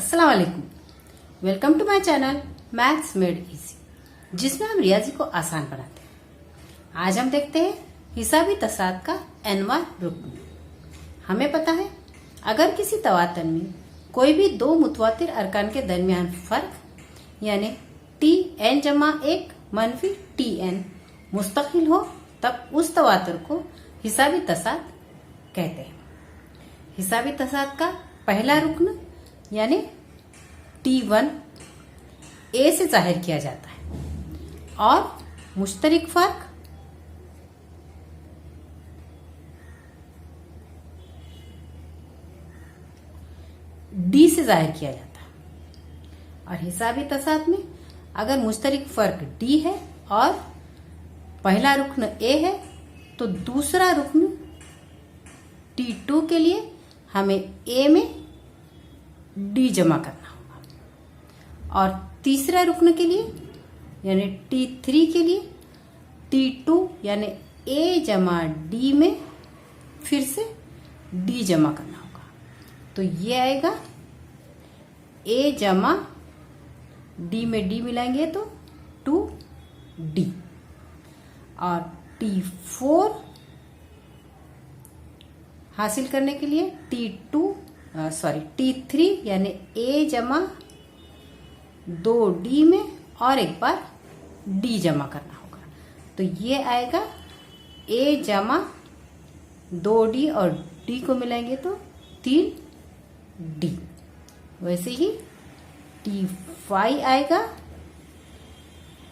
अस्सलाम वालेकुम। Welcome to my channel maths made easy, जिसमें हम रियाजी को आसान बनाते हैं। आज हम देखते हैं हिसाबी तसाद का nवां रुक्न। हमें पता है अगर किसी तवातन में कोई भी दो मुतवातिर अरकान के दरमियान फर्क यानी tn जमा 1 मनफी tn मुस्तकिल हो, तब उस तवातर को हिसाबी तसाद कहते हैं। हिसाबी तसाद का पहला रुक्न यानी T1 A से जाहिर किया जाता है और मुश्तरिक फर्क D से जाहिर किया जाता है। और हिसाबी तसाद में अगर मुश्तरिक फर्क D है और पहला रुक्न A है, तो दूसरा रुक्न T2 के लिए हमें A में D जमा करना होगा और तीसरे रुक्न के लिए यानी T3 के लिए T2 यानी A जमा D में फिर से D जमा करना होगा। तो ये आएगा A जमा D में D मिलाएंगे तो 2D। और T4 हासिल करने के लिए T3 यानी A जमा 2D में और एक बार D जमा करना होगा। तो ये आएगा A जमा 2D और D को मिलाएंगे तो 3D। वैसे ही T5 आएगा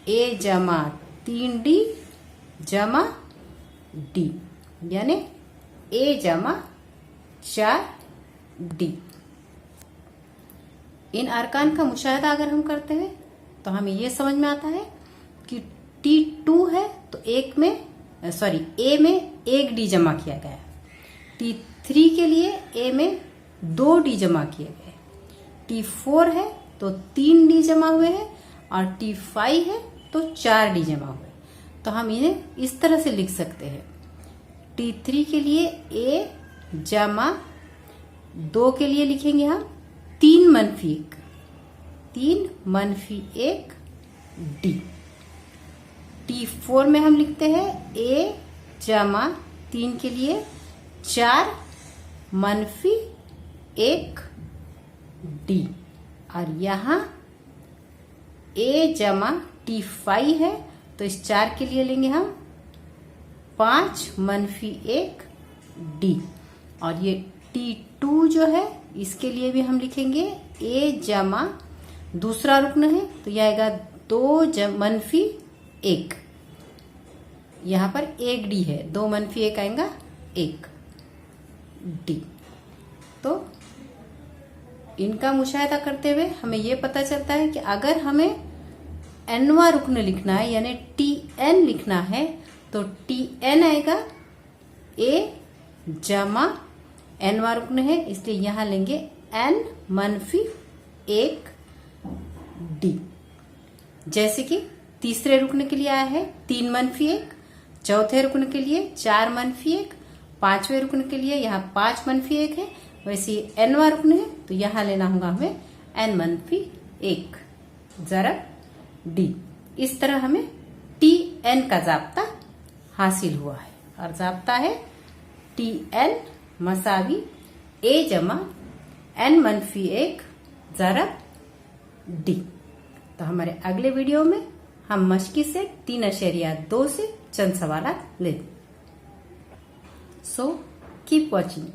A जमा 3D जमा D यानी A जमा 4D। इन अरकान का मुशाहिदा अगर हम करते हैं तो हमें यह समझ में आता है कि T2 है तो A में 1D जमा किया गया है। T3 के लिए A में 2D जमा किए गए। T4 है तो 3D जमा हुए हैं और T5 है तो 4D जमा हुए। तो हम इन्हें इस तरह से लिख सकते हैं। T3 के लिए A जमा 2 के लिए लिखेंगे हम 3 मनफी 1 D। T4 में हम लिखते हैं A जमा 3 के लिए 4 मनफी 1 D। और यहाँ A जमा T5 है तो इस 4 के लिए लेंगे हम 5 मनफी 1 D। और ये T2 जो है इसके लिए भी हम लिखेंगे A जमा दूसरा रुक्न है तो यह आएगा 2 मनफी 1। यहाँ पर 1D है, 2 मनफी 1 आएगा 1D। तो इनका मुशाहिदा करते हुए हमें यह पता चलता है कि अगर हमें nवां रुक्न लिखना है यानी Tn लिखना है तो Tn आएगा A जमा nवां रुक्न है, इसलिए यहां लेंगे n मनफी 1D। जैसे कि तीसरे रुक्न के लिए आया है 3 मनफी 1, चौथे रुक्न के लिए 4 मनफी 1, पांचवें रुक्न के लिए यहाँ 5 मनफी 1 है। वैसे nवां रुक्न है तो यहाँ लेना होगा हमें n मनफी 1 ज़रब D। इस तरह हमें Tn का जाब्ता हासिल हुआ है और जाब्ता है Tn मसावी A जमा n मनफी 1 ज़रब D। तो हमारे अगले वीडियो में हम मश्की से 3.2 से चंद सवाल लेंगे। So keep watching.